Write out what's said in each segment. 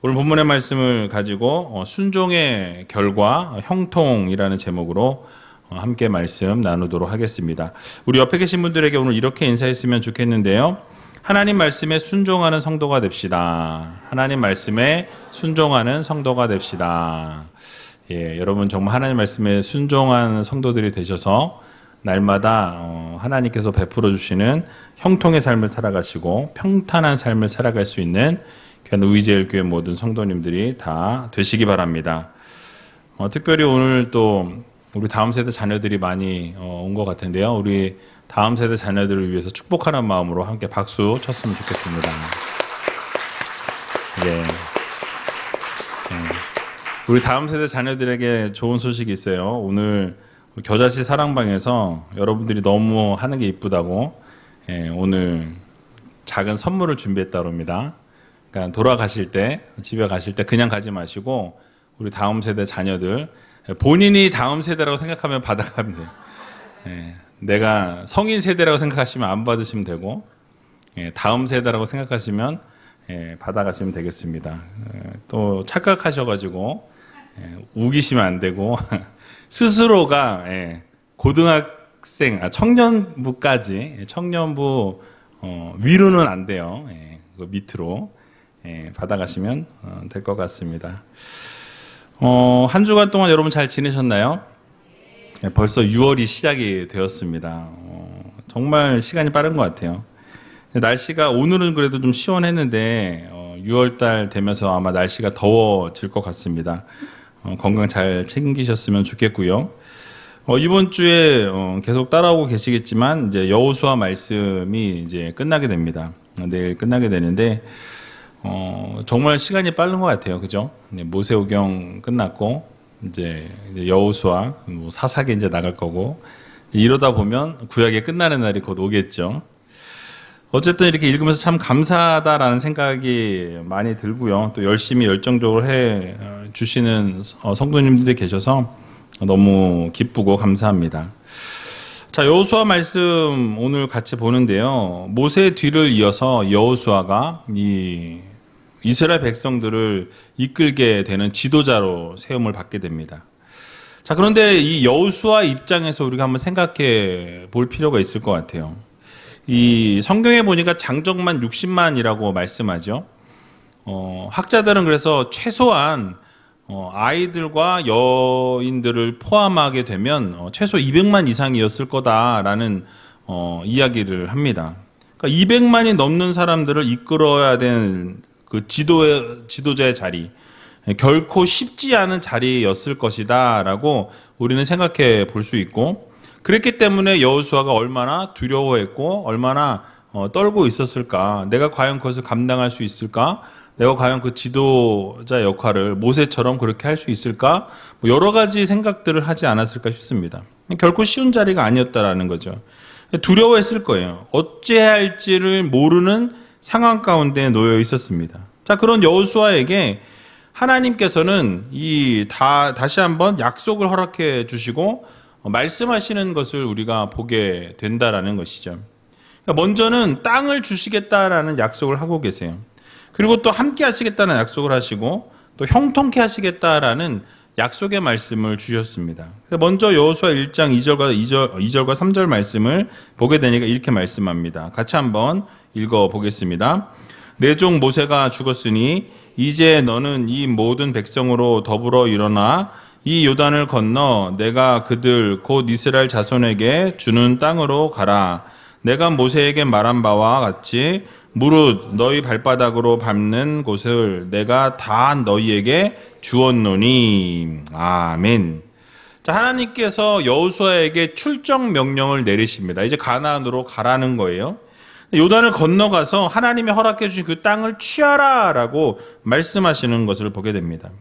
오늘 본문의 말씀을 가지고 순종의 결과, 형통이라는 제목으로 함께 말씀 나누도록 하겠습니다. 우리 옆에 계신 분들에게 오늘 이렇게 인사했으면 좋겠는데요. 하나님 말씀에 순종하는 성도가 됩시다. 하나님 말씀에 순종하는 성도가 됩시다. 여러분 정말 하나님 말씀에 순종하는 성도들이 되셔서 날마다 하나님께서 베풀어 주시는 형통의 삶을 살아가시고 평탄한 삶을 살아갈 수 있는 의제일교회 모든 성도님들이 다 되시기 바랍니다. 특별히 오늘 또 우리 다음 세대 자녀들이 많이 온 것 같은데요. 우리 다음 세대 자녀들을 위해서 축복하는 마음으로 함께 박수 쳤으면 좋겠습니다. 우리 다음 세대 자녀들에게 좋은 소식이 있어요. 오늘 겨자씨 사랑방에서 여러분들이 너무 하는 게 이쁘다고 오늘 작은 선물을 준비했다고 합니다. 그러니까 돌아가실 때, 집에 가실 때 그냥 가지 마시고 우리 다음 세대 자녀들, 본인이 다음 세대라고 생각하면 받아가면 돼요. 내가 성인 세대라고 생각하시면 안 받으시면 되고, 다음 세대라고 생각하시면 받아가시면 되겠습니다. 또 착각하셔가지고 우기시면 안 되고 스스로가 고등학생, 청년부까지, 청년부 위로는 안 돼요. 그 밑으로 받아가시면 될 것 같습니다. 한 주간 동안 여러분 잘 지내셨나요? 벌써 6월이 시작이 되었습니다. 정말 시간이 빠른 것 같아요. 날씨가 오늘은 그래도 좀 시원했는데 6월달 되면서 아마 날씨가 더워질 것 같습니다. 건강 잘 챙기셨으면 좋겠고요. 이번 주에 계속 따라오고 계시겠지만 이제 여호수아 말씀이 이제 끝나게 됩니다. 내일 끝나게 되는데 정말 시간이 빠른 것 같아요. 그죠? 모세오경 끝났고 이제 여호수아 사사기 이제 나갈 거고 이러다 보면 구약이 끝나는 날이 곧 오겠죠. 어쨌든 이렇게 읽으면서 참 감사하다라는 생각이 많이 들고요. 또 열심히 열정적으로 해 주시는 성도님들이 계셔서 너무 기쁘고 감사합니다. 자, 여호수아 말씀 오늘 같이 보는데요. 모세 뒤를 이어서 여호수아가 이 이스라엘 백성들을 이끌게 되는 지도자로 세움을 받게 됩니다. 자, 그런데 이 여호수아 입장에서 우리가 한번 생각해 볼 필요가 있을 것 같아요. 이 성경에 보니까 장정만 60만이라고 말씀하죠. 학자들은 그래서 최소한 아이들과 여인들을 포함하게 되면 최소 200만 이상이었을 거다라는 이야기를 합니다. 그러니까 200만이 넘는 사람들을 이끌어야 되는 그 지도자의 자리, 결코 쉽지 않은 자리였을 것이다라고 우리는 생각해 볼 수 있고, 그랬기 때문에 여호수아가 얼마나 두려워했고 얼마나 떨고 있었을까, 내가 과연 그것을 감당할 수 있을까, 내가 과연 그 지도자 역할을 모세처럼 그렇게 할 수 있을까, 여러 가지 생각들을 하지 않았을까 싶습니다. 결코 쉬운 자리가 아니었다라는 거죠. 두려워했을 거예요. 어찌해야 할지를 모르는 상황 가운데 놓여 있었습니다. 자, 그런 여호수아에게 하나님께서는 다시 한번 약속을 허락해 주시고 말씀하시는 것을 우리가 보게 된다라는 것이죠. 먼저는 땅을 주시겠다라는 약속을 하고 계세요. 그리고 또 함께 하시겠다는 약속을 하시고 또 형통케 하시겠다라는 약속의 말씀을 주셨습니다. 먼저 여호수아 1장 2절과 3절 말씀을 보게 되니까 이렇게 말씀합니다. 같이 한번 읽어보겠습니다. 내 종 모세가 죽었으니 이제 너는 이 모든 백성으로 더불어 일어나 이 요단을 건너 내가 그들 곧 이스라엘 자손에게 주는 땅으로 가라. 내가 모세에게 말한 바와 같이 무릇 너희 발바닥으로 밟는 곳을 내가 다 너희에게 주었노니. 아멘. 자, 하나님께서 여호수아에게 출정 명령을 내리십니다. 이제 가나안으로 가라는 거예요. 요단을 건너가서 하나님이 허락해 주신 그 땅을 취하라라고 말씀하시는 것을 보게 됩니다.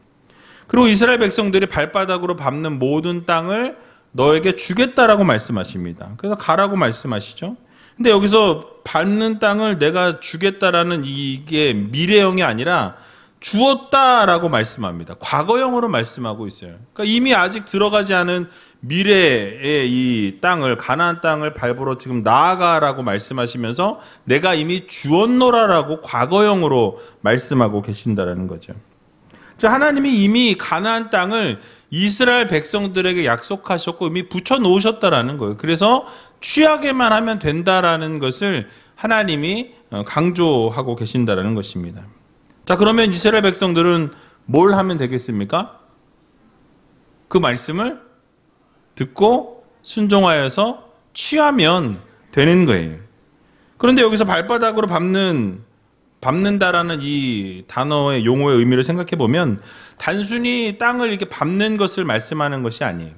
그리고 이스라엘 백성들이 발바닥으로 밟는 모든 땅을 너에게 주겠다라고 말씀하십니다. 그래서 가라고 말씀하시죠. 근데 여기서 밟는 땅을 내가 주겠다라는 이게 미래형이 아니라 주었다라고 말씀합니다. 과거형으로 말씀하고 있어요. 그러니까 이미 아직 들어가지 않은 미래의 이 땅을, 가나안 땅을 밟으러 지금 나아가라고 말씀하시면서 내가 이미 주었노라라고 과거형으로 말씀하고 계신다라는 거죠. 자, 하나님이 이미 가나안 땅을 이스라엘 백성들에게 약속하셨고 이미 붙여놓으셨다라는 거예요. 그래서 취하게만 하면 된다라는 것을 하나님이 강조하고 계신다라는 것입니다. 자, 그러면 이스라엘 백성들은 뭘 하면 되겠습니까? 그 말씀을 듣고 순종하여서 취하면 되는 거예요. 그런데 여기서 발바닥으로 밟는다라는 이 단어의 용어의 의미를 생각해 보면 단순히 땅을 이렇게 밟는 것을 말씀하는 것이 아니에요.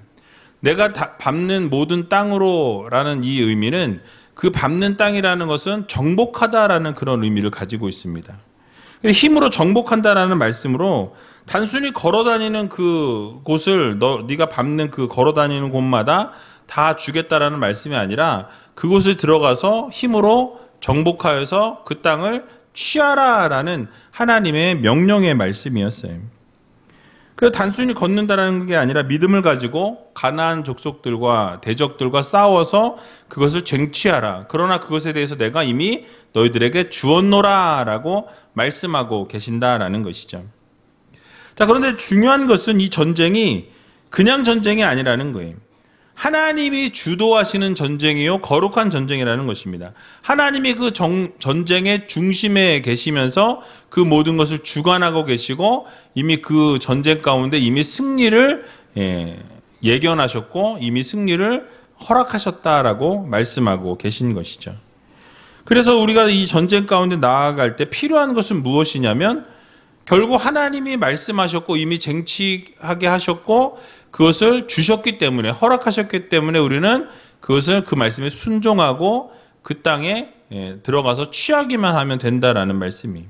내가 밟는 모든 땅으로라는 이 의미는 그 밟는 땅이라는 것은 정복하다라는 그런 의미를 가지고 있습니다. 힘으로 정복한다라는 말씀으로 단순히 걸어다니는 그 곳을 네가 밟는 그 걸어다니는 곳마다 다 주겠다라는 말씀이 아니라 그곳을 들어가서 힘으로 정복하여서 그 땅을 취하라라는 하나님의 명령의 말씀이었어요. 그래서 단순히 걷는다라는 게 아니라 믿음을 가지고 가나안 족속들과 대적들과 싸워서 그것을 쟁취하라. 그러나 그것에 대해서 내가 이미 너희들에게 주었노라라고 말씀하고 계신다라는 것이죠. 자, 그런데 중요한 것은 이 전쟁이 그냥 전쟁이 아니라는 거예요. 하나님이 주도하시는 전쟁이요, 거룩한 전쟁이라는 것입니다. 하나님이 그 전쟁의 중심에 계시면서 그 모든 것을 주관하고 계시고 이미 그 전쟁 가운데 이미 승리를 예견하셨고 이미 승리를 허락하셨다라고 말씀하고 계신 것이죠. 그래서 우리가 이 전쟁 가운데 나아갈 때 필요한 것은 무엇이냐면 결국 하나님이 말씀하셨고 이미 쟁취하게 하셨고 그것을 주셨기 때문에 허락하셨기 때문에 우리는 그것을 그 말씀에 순종하고 그 땅에 들어가서 취하기만 하면 된다라는 말씀이.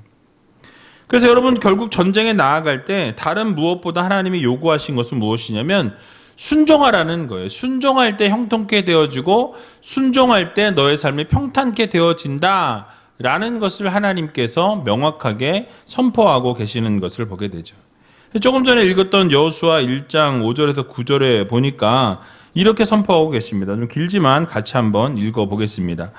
그래서 여러분 결국 전쟁에 나아갈 때 다른 무엇보다 하나님이 요구하신 것은 무엇이냐면 순종하라는 거예요. 순종할 때 형통케 되어지고 순종할 때 너의 삶이 평탄케 되어진다 라는 것을 하나님께서 명확하게 선포하고 계시는 것을 보게 되죠. 조금 전에 읽었던 여호수아 1장 5절에서 9절에 보니까 이렇게 선포하고 계십니다. 좀 길지만 같이 한번 읽어보겠습니다.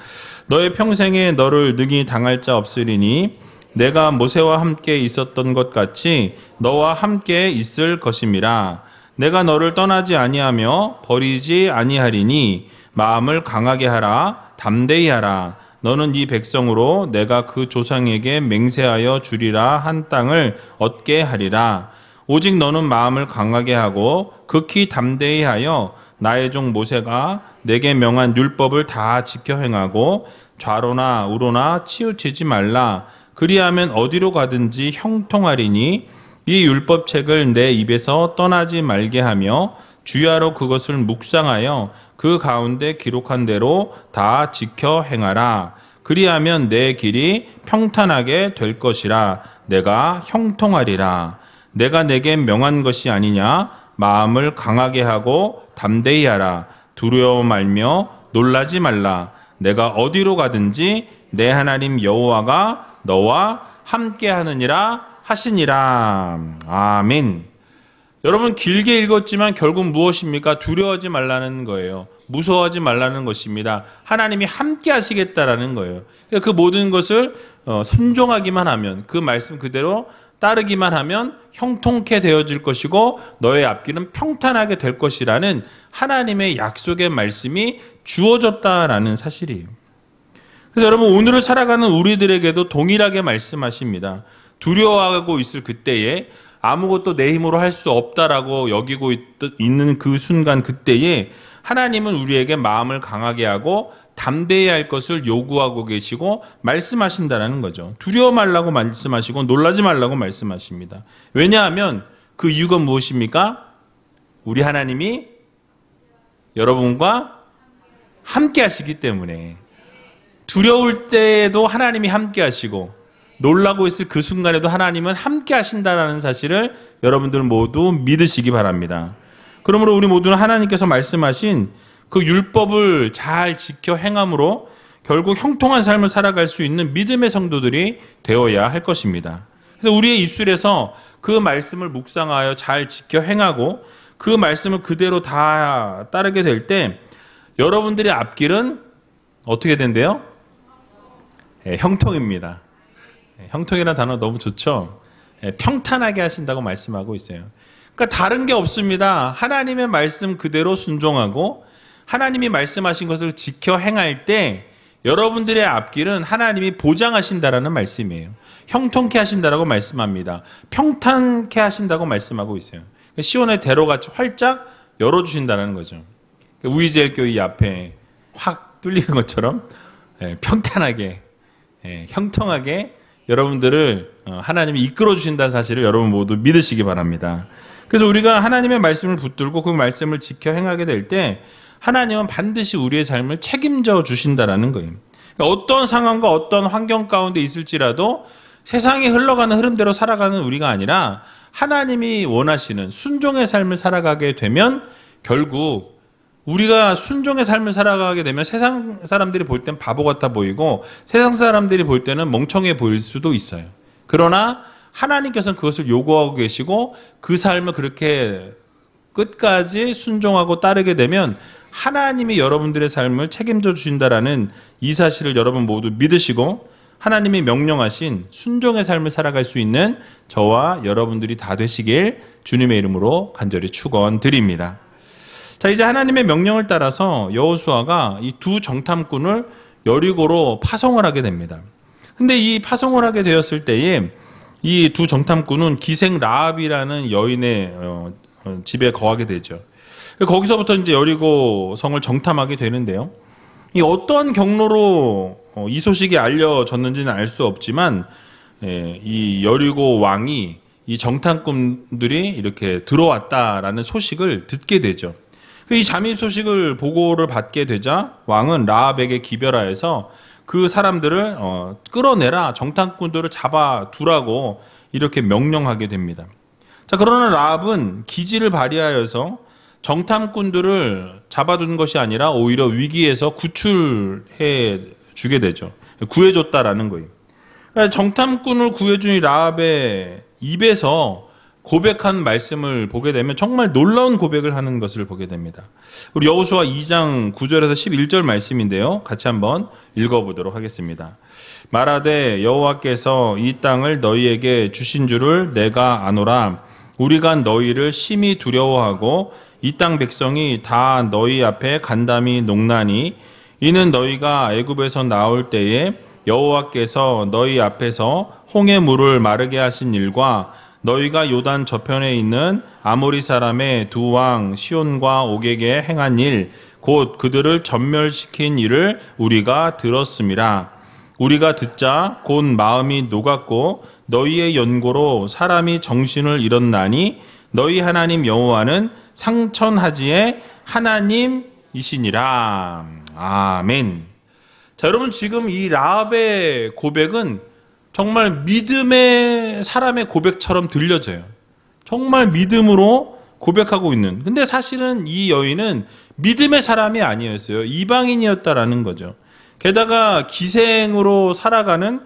너의 평생에 너를 능히 당할 자 없으리니 내가 모세와 함께 있었던 것 같이 너와 함께 있을 것임이라. 내가 너를 떠나지 아니하며 버리지 아니하리니 마음을 강하게 하라. 담대히 하라. 너는 이 백성으로 내가 그 조상에게 맹세하여 주리라 한 땅을 얻게 하리라. 오직 너는 마음을 강하게 하고 극히 담대히 하여 나의 종 모세가 내게 명한 율법을 다 지켜 행하고 좌로나 우로나 치우치지 말라. 그리하면 어디로 가든지 형통하리니 이 율법책을 내 입에서 떠나지 말게 하며 주야로 그것을 묵상하여 그 가운데 기록한 대로 다 지켜 행하라. 그리하면 내 길이 평탄하게 될 것이라. 내가 형통하리라. 내가 내게 명한 것이 아니냐. 마음을 강하게 하고 담대히 하라. 두려워 말며 놀라지 말라. 내가 어디로 가든지 내 하나님 여호와가 너와 함께 하느니라 하시니라. 아멘. 여러분 길게 읽었지만 결국 무엇입니까? 두려워하지 말라는 거예요. 무서워하지 말라는 것입니다. 하나님이 함께 하시겠다라는 거예요. 그 모든 것을 순종하기만 하면 그 말씀 그대로 따르기만 하면 형통케 되어질 것이고 너의 앞길은 평탄하게 될 것이라는 하나님의 약속의 말씀이 주어졌다라는 사실이에요. 그래서 여러분 오늘을 살아가는 우리들에게도 동일하게 말씀하십니다. 두려워하고 있을 그때에 아무것도 내 힘으로 할 수 없다라고 여기고 있는 그 순간 그때에 하나님은 우리에게 마음을 강하게 하고 담대히 할 것을 요구하고 계시고 말씀하신다는 거죠. 두려워 말라고 말씀하시고 놀라지 말라고 말씀하십니다. 왜냐하면 그 이유가 무엇입니까? 우리 하나님이 여러분과 함께 하시기 때문에. 두려울 때에도 하나님이 함께 하시고 놀라고 있을 그 순간에도 하나님은 함께 하신다는 사실을 여러분들 모두 믿으시기 바랍니다. 그러므로 우리 모두는 하나님께서 말씀하신 그 율법을 잘 지켜 행함으로 결국 형통한 삶을 살아갈 수 있는 믿음의 성도들이 되어야 할 것입니다. 그래서 우리의 입술에서 그 말씀을 묵상하여 잘 지켜 행하고 그 말씀을 그대로 다 따르게 될 때 여러분들의 앞길은 어떻게 된대요? 형통입니다. 형통이라는 단어 너무 좋죠? 평탄하게 하신다고 말씀하고 있어요. 그러니까 다른 게 없습니다. 하나님의 말씀 그대로 순종하고 하나님이 말씀하신 것을 지켜 행할 때 여러분들의 앞길은 하나님이 보장하신다라는 말씀이에요. 형통케 하신다라고 말씀합니다. 평탄케 하신다고 말씀하고 있어요. 시온의 대로같이 활짝 열어주신다는 거죠. 우이제일교회 앞에 확 뚫리는 것처럼 평탄하게 형통하게 여러분들을 하나님이 이끌어 주신다는 사실을 여러분 모두 믿으시기 바랍니다. 그래서 우리가 하나님의 말씀을 붙들고 그 말씀을 지켜 행하게 될 때 하나님은 반드시 우리의 삶을 책임져 주신다라는 거예요. 그러니까 어떤 상황과 어떤 환경 가운데 있을지라도 세상이 흘러가는 흐름대로 살아가는 우리가 아니라 하나님이 원하시는 순종의 삶을 살아가게 되면 결국 우리가 순종의 삶을 살아가게 되면 세상 사람들이 볼 땐 바보 같아 보이고 세상 사람들이 볼 때는 멍청해 보일 수도 있어요. 그러나 하나님께서는 그것을 요구하고 계시고 그 삶을 그렇게 끝까지 순종하고 따르게 되면 하나님이 여러분들의 삶을 책임져 주신다라는 이 사실을 여러분 모두 믿으시고 하나님이 명령하신 순종의 삶을 살아갈 수 있는 저와 여러분들이 다 되시길 주님의 이름으로 간절히 축원드립니다. 자, 이제 하나님의 명령을 따라서 여호수아가 이 두 정탐꾼을 여리고로 파송을 하게 됩니다. 근데 이 파송을 하게 되었을 때에 이 두 정탐꾼은 기생 라합이라는 여인의 집에 거하게 되죠. 거기서부터 이제 여리고 성을 정탐하게 되는데요. 이 어떤 경로로 이 소식이 알려졌는지는 알 수 없지만 이 여리고 왕이 이 정탐꾼들이 이렇게 들어왔다라는 소식을 듣게 되죠. 이 잠입 소식을 보고를 받게 되자 왕은 라합에게 기별하여서 그 사람들을 끌어내라, 정탐꾼들을 잡아두라고 이렇게 명령하게 됩니다. 자, 그러나 라합은 기지를 발휘하여서 정탐꾼들을 잡아둔 것이 아니라 오히려 위기에서 구출해 주게 되죠. 구해줬다라는 거예요. 그러니까 정탐꾼을 구해준 라합의 입에서 고백한 말씀을 보게 되면 정말 놀라운 고백을 하는 것을 보게 됩니다. 우리 여호수아 2장 9절에서 11절 말씀인데요. 같이 한번 읽어보도록 하겠습니다. 말하되 여호와께서 이 땅을 너희에게 주신 줄을 내가 아노라. 우리가 너희를 심히 두려워하고 이 땅 백성이 다 너희 앞에 간담이 농나니 이는 너희가 애굽에서 나올 때에 여호와께서 너희 앞에서 홍해 물을 마르게 하신 일과 너희가 요단 저편에 있는 아모리 사람의 두 왕 시온과 옥에게 행한 일, 곧 그들을 전멸시킨 일을 우리가 들었음이라. 우리가 듣자 곧 마음이 녹았고 너희의 연고로 사람이 정신을 잃었나니 너희 하나님 여호와는 상천하지의 하나님이시니라. 아멘. 자, 여러분 지금 이 라합의 고백은 정말 믿음의 사람의 고백처럼 들려져요. 정말 믿음으로 고백하고 있는. 근데 사실은 이 여인은 믿음의 사람이 아니었어요. 이방인이었다라는 거죠. 게다가 기생으로 살아가는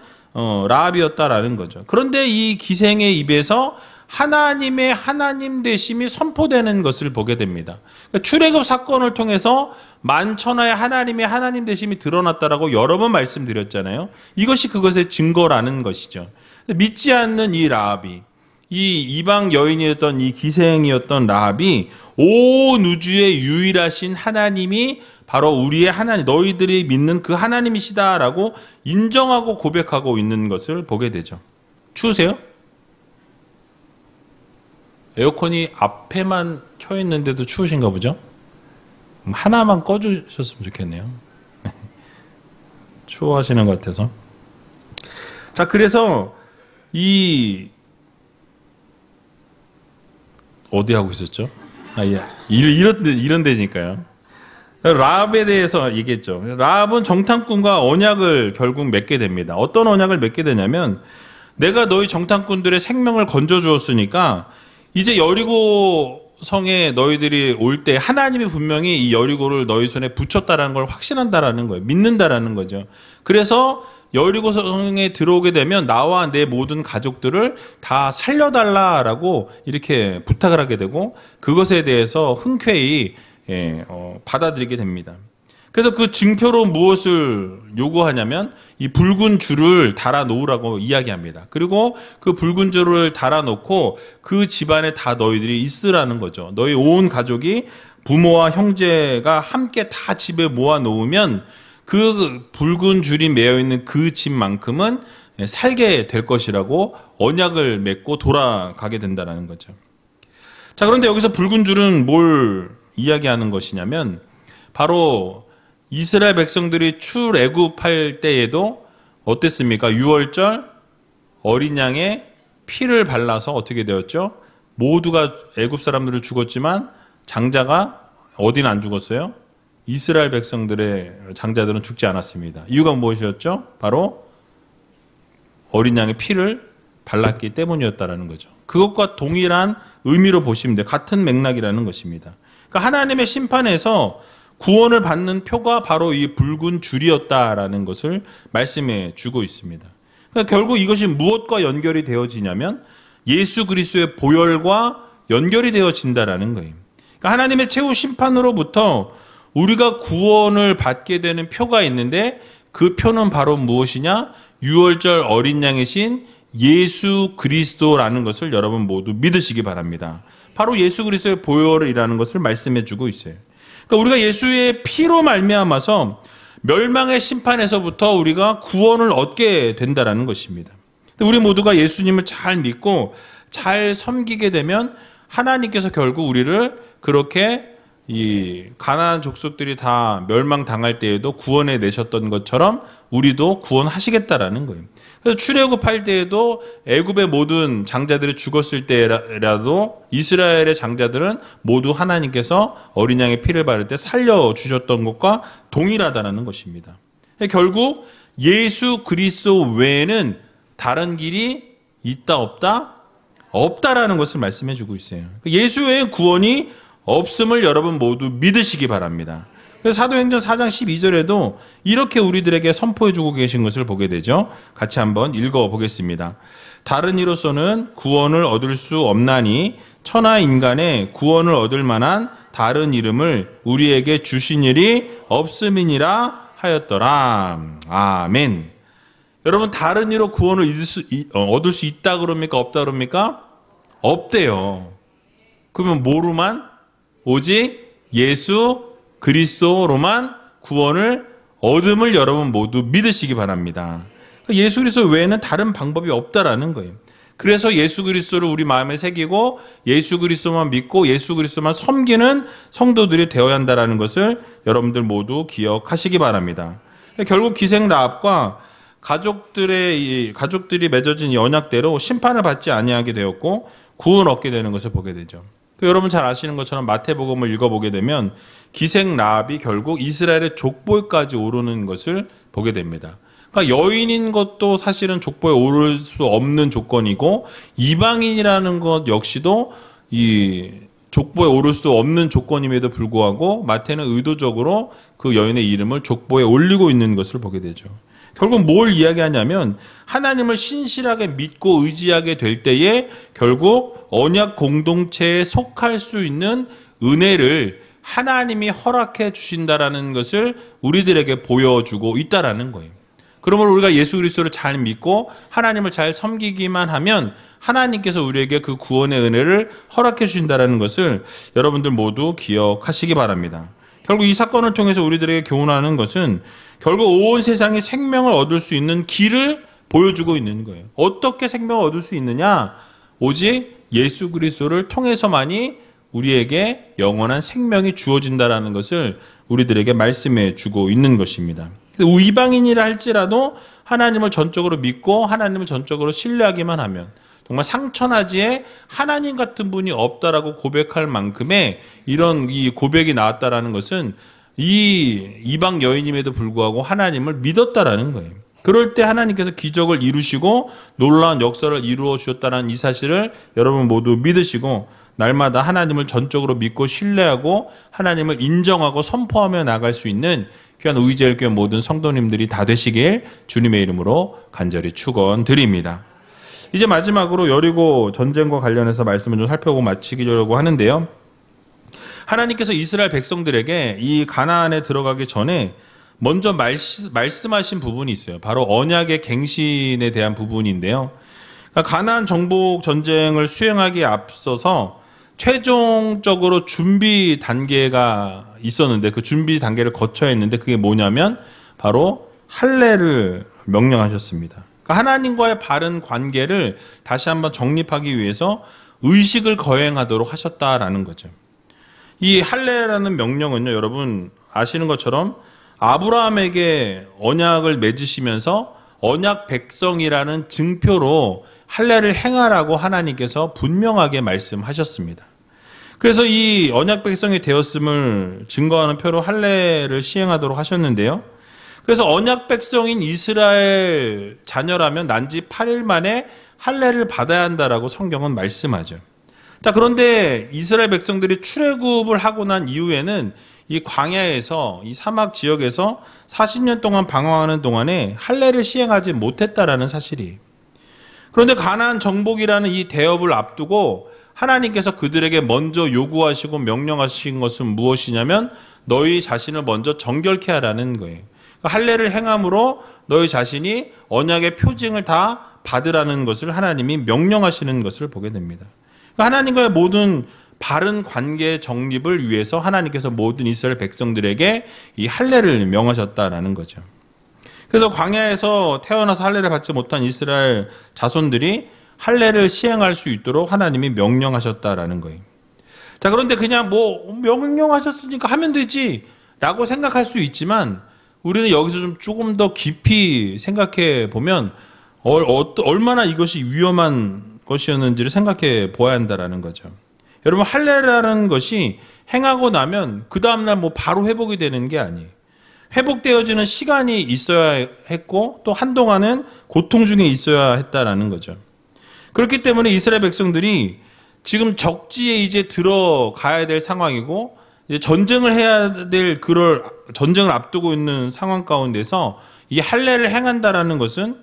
라합이었다라는 거죠. 그런데 이 기생의 입에서 하나님의 하나님 되심이 선포되는 것을 보게 됩니다. 그러니까 출애굽 사건을 통해서 만천하의 하나님의 하나님 되심이 드러났다라고 여러 번 말씀드렸잖아요. 이것이 그것의 증거라는 것이죠. 믿지 않는 이 라합이, 이 이방 여인이었던 이 기생이었던 라합이 온 우주의 유일하신 하나님이 바로 우리의 하나님, 너희들이 믿는 그 하나님이시다라고 인정하고 고백하고 있는 것을 보게 되죠. 추우세요? 에어컨이 앞에만 켜 있는데도 추우신가 보죠? 하나만 꺼주셨으면 좋겠네요. 추워하시는 것 같아서. 자, 그래서 어디 하고 있었죠? 이런 데니까요. 라합에 대해서 얘기했죠. 라합은 정탐꾼과 언약을 결국 맺게 됩니다. 어떤 언약을 맺게 되냐면 내가 너희 정탐꾼들의 생명을 건져 주었으니까 이제 여리고 성에 너희들이 올 때 하나님이 분명히 이 여리고를 너희 손에 붙였다라는 걸 확신한다라는 거예요. 믿는다라는 거죠. 그래서 여리고 성에 들어오게 되면 나와 내 모든 가족들을 다 살려달라라고 이렇게 부탁을 하게 되고 그것에 대해서 흔쾌히 받아들이게 됩니다. 그래서 그 증표로 무엇을 요구하냐면 이 붉은 줄을 달아 놓으라고 이야기합니다. 그리고 그 붉은 줄을 달아 놓고 그 집안에 다 너희들이 있으라는 거죠. 너희 온 가족이 부모와 형제가 함께 다 집에 모아 놓으면 그 붉은 줄이 매여 있는 그 집만큼은 살게 될 것이라고 언약을 맺고 돌아가게 된다는 거죠. 자, 그런데 여기서 붉은 줄은 뭘 이야기하는 것이냐면 바로 이스라엘 백성들이 출애굽할 때에도 어땠습니까? 유월절 어린 양의 피를 발라서 어떻게 되었죠? 모두가 애굽 사람들은 죽었지만 장자가 어디는 안 죽었어요? 이스라엘 백성들의 장자들은 죽지 않았습니다. 이유가 무엇이었죠? 바로 어린 양의 피를 발랐기 때문이었다라는 거죠. 그것과 동일한 의미로 보시면 돼요. 같은 맥락이라는 것입니다. 그러니까 하나님의 심판에서 구원을 받는 표가 바로 이 붉은 줄이었다라는 것을 말씀해 주고 있습니다. 그러니까 결국 이것이 무엇과 연결이 되어지냐면 예수 그리스도의 보혈과 연결이 되어진다라는 거예요. 그러니까 하나님의 최후 심판으로부터 우리가 구원을 받게 되는 표가 있는데 그 표는 바로 무엇이냐? 유월절 어린 양이신 예수 그리스도라는 것을 여러분 모두 믿으시기 바랍니다. 바로 예수 그리스도의 보혈이라는 것을 말씀해 주고 있어요. 그러니까 우리가 예수의 피로 말미암아서 멸망의 심판에서부터 우리가 구원을 얻게 된다라는 것입니다. 우리 모두가 예수님을 잘 믿고 잘 섬기게 되면 하나님께서 결국 우리를 그렇게 이 가나안 족속들이 다 멸망당할 때에도 구원해 내셨던 것처럼 우리도 구원하시겠다라는 거예요. 그래서 출애굽할 때에도 애굽의 모든 장자들이 죽었을 때라도 이스라엘의 장자들은 모두 하나님께서 어린 양의 피를 바를 때 살려주셨던 것과 동일하다는 것입니다. 결국 예수 그리스도 외에는 다른 길이 있다 없다? 없다라는 것을 말씀해 주고 있어요. 예수 외에 구원이 없음을 여러분 모두 믿으시기 바랍니다. 그래서 사도행전 4장 12절에도 이렇게 우리들에게 선포해 주고 계신 것을 보게 되죠. 같이 한번 읽어 보겠습니다. 다른 이로서는 구원을 얻을 수 없나니 천하 인간의 구원을 얻을 만한 다른 이름을 우리에게 주신 일이 없음이니라 하였더라. 아멘. 여러분 다른 이로 구원을 얻을 수 있다 그럽니까? 없다 그럽니까? 없대요. 그러면 뭐로만? 오직 예수 그리스도로만 구원을 얻음을 여러분 모두 믿으시기 바랍니다. 예수 그리스도 외에는 다른 방법이 없다라는 거예요. 그래서 예수 그리스도를 우리 마음에 새기고 예수 그리스도만 믿고 예수 그리스도만 섬기는 성도들이 되어야 한다는 것을 여러분들 모두 기억하시기 바랍니다. 결국 기생 라합과 가족들이 맺어진 언약대로 심판을 받지 아니하게 되었고 구원 얻게 되는 것을 보게 되죠. 여러분 잘 아시는 것처럼 마태복음을 읽어보게 되면 기생 라합이 결국 이스라엘의 족보에까지 오르는 것을 보게 됩니다. 그러니까 여인인 것도 사실은 족보에 오를 수 없는 조건이고 이방인이라는 것 역시도 이 족보에 오를 수 없는 조건임에도 불구하고 마태는 의도적으로 그 여인의 이름을 족보에 올리고 있는 것을 보게 되죠. 결국 뭘 이야기하냐면 하나님을 신실하게 믿고 의지하게 될 때에 결국 언약 공동체에 속할 수 있는 은혜를 하나님이 허락해 주신다라는 것을 우리들에게 보여주고 있다라는 거예요. 그러므로 우리가 예수 그리스도를 잘 믿고 하나님을 잘 섬기기만 하면 하나님께서 우리에게 그 구원의 은혜를 허락해 주신다라는 것을 여러분들 모두 기억하시기 바랍니다. 결국 이 사건을 통해서 우리들에게 교훈하는 것은 결국 온 세상이 생명을 얻을 수 있는 길을 보여주고 있는 거예요. 어떻게 생명을 얻을 수 있느냐? 오직 예수 그리스도를 통해서만이 우리에게 영원한 생명이 주어진다라는 것을 우리들에게 말씀해 주고 있는 것입니다. 이방인이라 할지라도 하나님을 전적으로 믿고 하나님을 전적으로 신뢰하기만 하면 정말 상천하지에 하나님 같은 분이 없다라고 고백할 만큼의 이런 이 고백이 나왔다라는 것은 이 이방 여인임에도 불구하고 하나님을 믿었다라는 거예요. 그럴 때 하나님께서 기적을 이루시고 놀라운 역사를 이루어 주셨다는 이 사실을 여러분 모두 믿으시고 날마다 하나님을 전적으로 믿고 신뢰하고 하나님을 인정하고 선포하며 나갈 수 있는 귀한 우이제일교회 모든 성도님들이 다 되시길 주님의 이름으로 간절히 축원드립니다. 이제 마지막으로 여리고 전쟁과 관련해서 말씀을 좀 살펴보고 마치려고 하는데요. 하나님께서 이스라엘 백성들에게 이 가나안에 들어가기 전에 먼저 말씀하신 부분이 있어요. 바로 언약의 갱신에 대한 부분인데요. 그러니까 가나안 정복 전쟁을 수행하기에 앞서서 최종적으로 준비 단계가 있었는데 그 준비 단계를 거쳐야 했는데 그게 뭐냐면 바로 할례를 명령하셨습니다. 그러니까 하나님과의 바른 관계를 다시 한번 정립하기 위해서 의식을 거행하도록 하셨다라는 거죠. 이 할례라는 명령은요, 여러분 아시는 것처럼 아브라함에게 언약을 맺으시면서 언약 백성이라는 증표로 할례를 행하라고 하나님께서 분명하게 말씀하셨습니다. 그래서 이 언약 백성이 되었음을 증거하는 표로 할례를 시행하도록 하셨는데요. 그래서 언약 백성인 이스라엘 자녀라면 난지 8일 만에 할례를 받아야 한다라고 성경은 말씀하죠. 자, 그런데 이스라엘 백성들이 출애굽을 하고 난 이후에는 이 광야에서 이 사막 지역에서 40년 동안 방황하는 동안에 할례를 시행하지 못했다라는 사실이. 그런데 가나안 정복이라는 이 대업을 앞두고 하나님께서 그들에게 먼저 요구하시고 명령하신 것은 무엇이냐면 너희 자신을 먼저 정결케 하라는 거예요. 할례를 행함으로 너희 자신이 언약의 표징을 다 받으라는 것을 하나님이 명령하시는 것을 보게 됩니다. 하나님과의 모든 바른 관계 정립을 위해서 하나님께서 모든 이스라엘 백성들에게 이 할례를 명하셨다라는 거죠. 그래서 광야에서 태어나서 할례를 받지 못한 이스라엘 자손들이 할례를 시행할 수 있도록 하나님이 명령하셨다라는 거예요. 자, 그런데 그냥 뭐 명령하셨으니까 하면 되지 라고 생각할 수 있지만 우리는 여기서 좀 조금 더 깊이 생각해 보면 얼마나 이것이 위험한 것이었는지를 생각해 보아야 한다라는 거죠. 여러분, 할례라는 것이 행하고 나면 그 다음날 뭐 바로 회복이 되는 게 아니에요. 회복되어지는 시간이 있어야 했고 또 한동안은 고통 중에 있어야 했다라는 거죠. 그렇기 때문에 이스라엘 백성들이 지금 적지에 이제 들어가야 될 상황이고 이제 전쟁을 해야 될 그럴 전쟁을 앞두고 있는 상황 가운데서 이 할례를 행한다라는 것은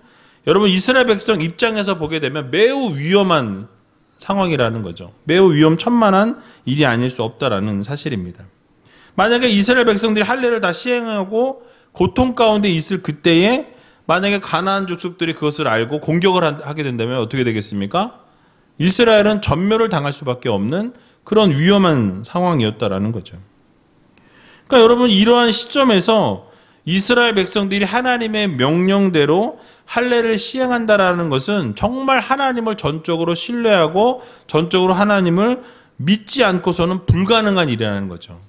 여러분 이스라엘 백성 입장에서 보게 되면 매우 위험한 상황이라는 거죠. 매우 위험천만한 일이 아닐 수 없다라는 사실입니다. 만약에 이스라엘 백성들이 할례를 다 시행하고 고통 가운데 있을 그때에 만약에 가나안 족속들이 그것을 알고 공격을 하게 된다면 어떻게 되겠습니까? 이스라엘은 전멸을 당할 수밖에 없는 그런 위험한 상황이었다라는 거죠. 그러니까 여러분 이러한 시점에서 이스라엘 백성들이 하나님의 명령대로 할례를 시행한다라는 것은 정말 하나님을 전적으로 신뢰하고 전적으로 하나님을 믿지 않고서는 불가능한 일이라는 거죠.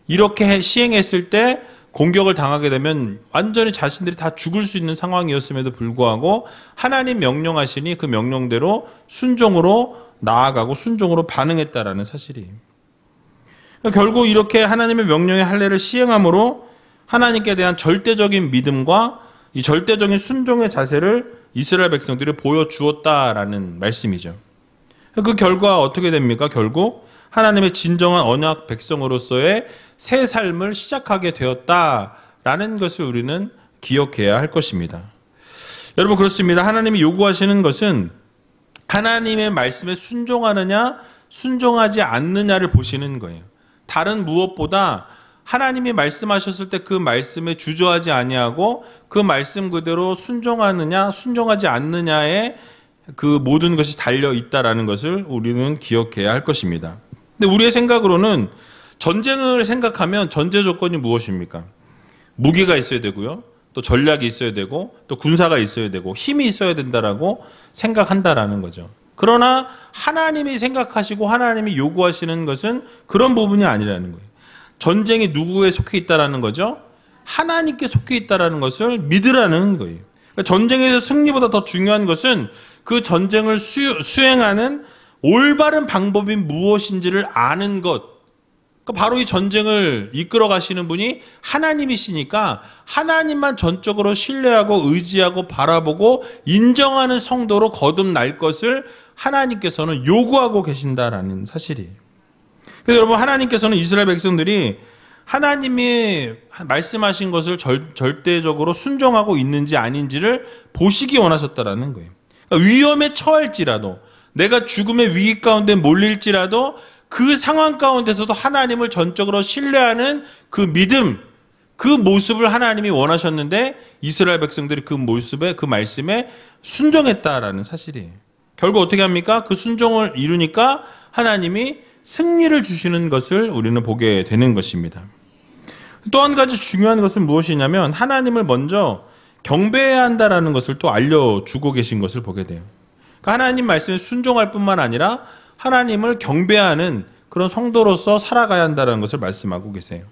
이렇게 시행했을 때 공격을 당하게 되면 완전히 자신들이 다 죽을 수 있는 상황이었음에도 불구하고 하나님 명령하시니 그 명령대로 순종으로 나아가고 순종으로 반응했다라는 사실이에요. 그러니까 결국 이렇게 하나님의 명령의 할례를 시행함으로 하나님께 대한 절대적인 믿음과 이 절대적인 순종의 자세를 이스라엘 백성들이 보여주었다라는 말씀이죠. 그 결과 어떻게 됩니까? 결국 하나님의 진정한 언약 백성으로서의 새 삶을 시작하게 되었다라는 것을 우리는 기억해야 할 것입니다. 여러분 그렇습니다. 하나님이 요구하시는 것은 하나님의 말씀에 순종하느냐 순종하지 않느냐를 보시는 거예요. 다른 무엇보다 하나님이 말씀하셨을 때 그 말씀에 주저하지 아니하고 그 말씀 그대로 순종하느냐 순종하지 않느냐에 그 모든 것이 달려 있다라는 것을 우리는 기억해야 할 것입니다. 근데 우리의 생각으로는 전쟁을 생각하면 전제 조건이 무엇입니까? 무기가 있어야 되고요. 또 전략이 있어야 되고 또 군사가 있어야 되고 힘이 있어야 된다라고 생각한다라는 거죠. 그러나 하나님이 생각하시고 하나님이 요구하시는 것은 그런 부분이 아니라는 거예요. 전쟁이 누구에 속해 있다라는 거죠? 하나님께 속해 있다라는 것을 믿으라는 거예요. 그러니까 전쟁에서 승리보다 더 중요한 것은 그 전쟁을 수행하는 올바른 방법이 무엇인지를 아는 것. 그러니까 바로 이 전쟁을 이끌어 가시는 분이 하나님이시니까 하나님만 전적으로 신뢰하고 의지하고 바라보고 인정하는 성도로 거듭날 것을 하나님께서는 요구하고 계신다라는 사실이에요. 그래서 여러분 하나님께서는 이스라엘 백성들이 하나님이 말씀하신 것을 절대적으로 순종하고 있는지 아닌지를 보시기 원하셨다라는 거예요. 그러니까 위험에 처할지라도, 내가 죽음의 위기 가운데 몰릴지라도 그 상황 가운데서도 하나님을 전적으로 신뢰하는 그 믿음, 그 모습을 하나님이 원하셨는데 이스라엘 백성들이 그 모습에, 그 말씀에 순종했다라는 사실이에요. 결국 어떻게 합니까? 그 순종을 이루니까 하나님이 승리를 주시는 것을 우리는 보게 되는 것입니다. 또 한 가지 중요한 것은 무엇이냐면 하나님을 먼저 경배해야 한다라는 것을 또 알려주고 계신 것을 보게 돼요. 그러니까 하나님 말씀에 순종할 뿐만 아니라 하나님을 경배하는 그런 성도로서 살아가야 한다는 것을 말씀하고 계세요.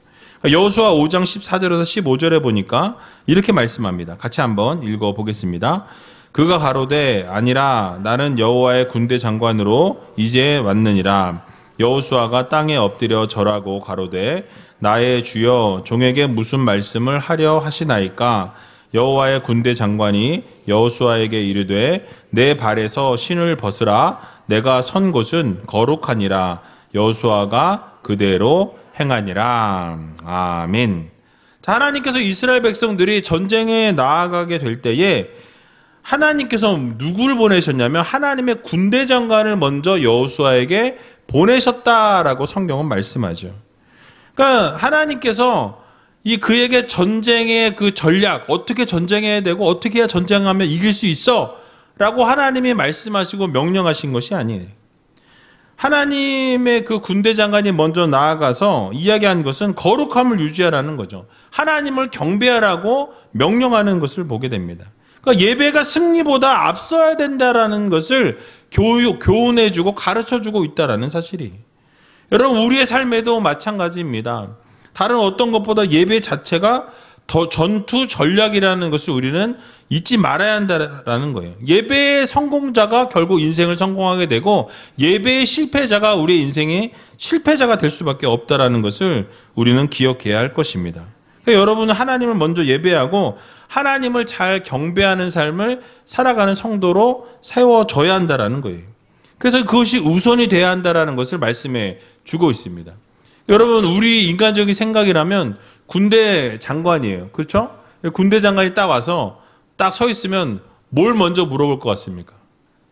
여호수아 5장 14절에서 15절에 보니까 이렇게 말씀합니다. 같이 한번 읽어보겠습니다. 그가 가로되 아니라 나는 여호와의 군대 장관으로 이제 왔느니라. 여호수아가 땅에 엎드려 절하고 가로되 나의 주여 종에게 무슨 말씀을 하려 하시나이까. 여호와의 군대 장관이 여호수아에게 이르되 내 발에서 신을 벗으라. 내가 선 곳은 거룩하니라. 여호수아가 그대로 행하니라. 아멘. 자, 하나님께서 이스라엘 백성들이 전쟁에 나아가게 될 때에 하나님께서 누구를 보내셨냐면 하나님의 군대 장관을 먼저 여호수아에게 보내셨다라고 성경은 말씀하죠. 그러니까 하나님께서 그에게 전쟁의 그 전략, 어떻게 전쟁해야 되고 어떻게 해야 전쟁하면 이길 수 있어 라고 하나님이 말씀하시고 명령하신 것이 아니에요. 하나님의 그 군대 장관이 먼저 나아가서 이야기한 것은 거룩함을 유지하라는 거죠. 하나님을 경배하라고 명령하는 것을 보게 됩니다. 그러니까 예배가 승리보다 앞서야 된다라는 것을 교훈해주고 가르쳐주고 있다라는 사실이. 여러분, 우리의 삶에도 마찬가지입니다. 다른 어떤 것보다 예배 자체가 더 전투 전략이라는 것을 우리는 잊지 말아야 한다라는 거예요. 예배의 성공자가 결국 인생을 성공하게 되고 예배의 실패자가 우리의 인생의 실패자가 될 수밖에 없다라는 것을 우리는 기억해야 할 것입니다. 그러니까 여러분은 하나님을 먼저 예배하고 하나님을 잘 경배하는 삶을 살아가는 성도로 세워져야 한다라는 거예요. 그래서 그것이 우선이 돼야 한다라는 것을 말씀해 주고 있습니다. 여러분, 우리 인간적인 생각이라면 군대 장관이에요. 그렇죠? 군대 장관이 딱 와서 딱 서 있으면 뭘 먼저 물어볼 것 같습니까?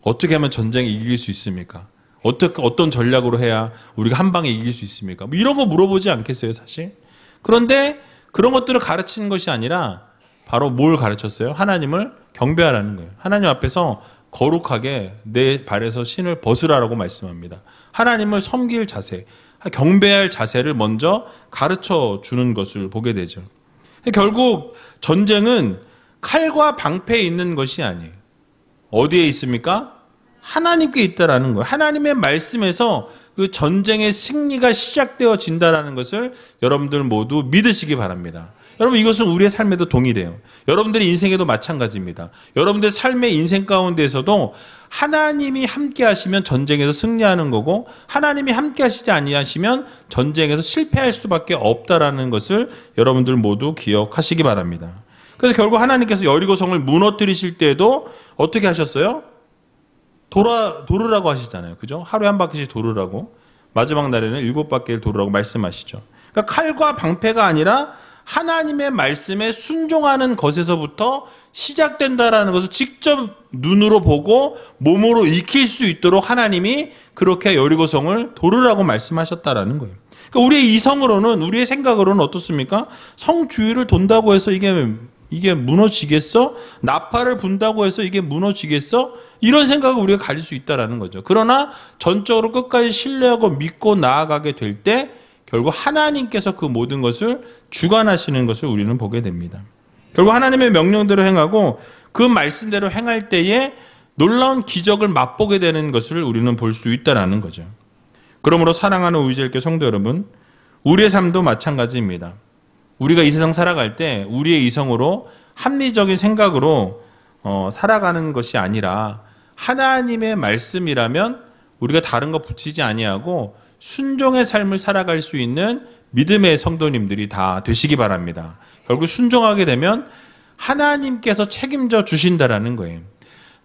어떻게 하면 전쟁에 이길 수 있습니까? 어떤 전략으로 해야 우리가 한 방에 이길 수 있습니까? 뭐 이런 거 물어보지 않겠어요, 사실? 그런데 그런 것들을 가르치는 것이 아니라 바로 뭘 가르쳤어요? 하나님을 경배하라는 거예요. 하나님 앞에서 거룩하게 내 발에서 신을 벗으라라고 말씀합니다. 하나님을 섬길 자세, 경배할 자세를 먼저 가르쳐 주는 것을 보게 되죠. 결국 전쟁은 칼과 방패에 있는 것이 아니에요. 어디에 있습니까? 하나님께 있다라는 거예요. 하나님의 말씀에서 그 전쟁의 승리가 시작되어진다라는 것을 여러분들 모두 믿으시기 바랍니다. 여러분, 이것은 우리의 삶에도 동일해요. 여러분들의 인생에도 마찬가지입니다. 여러분들 삶의 인생 가운데에서도 하나님이 함께 하시면 전쟁에서 승리하는 거고 하나님이 함께 하시지 아니하시면 전쟁에서 실패할 수밖에 없다라는 것을 여러분들 모두 기억하시기 바랍니다. 그래서 결국 하나님께서 여리고성을 무너뜨리실 때에도 어떻게 하셨어요? 도르라고 하시잖아요. 그죠? 하루에 한 바퀴씩 도르라고. 마지막 날에는 7바퀴를 도르라고 말씀하시죠. 그러니까 칼과 방패가 아니라 하나님의 말씀에 순종하는 것에서부터 시작된다라는 것을 직접 눈으로 보고 몸으로 익힐 수 있도록 하나님이 그렇게 여리고성을 도르라고 말씀하셨다라는 거예요. 그러니까 우리의 이성으로는, 우리의 생각으로는 어떻습니까? 성 주위를 돈다고 해서 이게 무너지겠어? 나팔을 분다고 해서 이게 무너지겠어? 이런 생각을 우리가 가질 수 있다라는 거죠. 그러나 전적으로 끝까지 신뢰하고 믿고 나아가게 될 때 결국 하나님께서 그 모든 것을 주관하시는 것을 우리는 보게 됩니다. 결국 하나님의 명령대로 행하고 그 말씀대로 행할 때에 놀라운 기적을 맛보게 되는 것을 우리는 볼 수 있다는 거죠. 그러므로 사랑하는 우리제일교회 성도 여러분, 우리의 삶도 마찬가지입니다. 우리가 이 세상 살아갈 때 우리의 이성으로 합리적인 생각으로 살아가는 것이 아니라 하나님의 말씀이라면 우리가 다른 거 붙이지 아니하고 순종의 삶을 살아갈 수 있는 믿음의 성도님들이 다 되시기 바랍니다. 결국 순종하게 되면 하나님께서 책임져 주신다라는 거예요.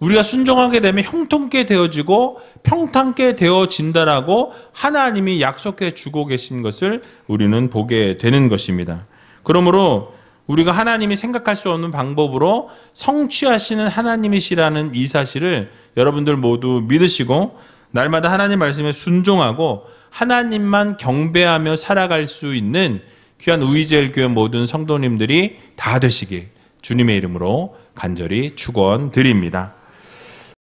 우리가 순종하게 되면 형통케 되어지고 평탄케 되어진다라고 하나님이 약속해 주고 계신 것을 우리는 보게 되는 것입니다. 그러므로 우리가 하나님이 생각할 수 없는 방법으로 성취하시는 하나님이시라는 이 사실을 여러분들 모두 믿으시고 날마다 하나님 말씀에 순종하고 하나님만 경배하며 살아갈 수 있는 귀한 우이젤교회 모든 성도님들이 다 되시길 주님의 이름으로 간절히 축원드립니다.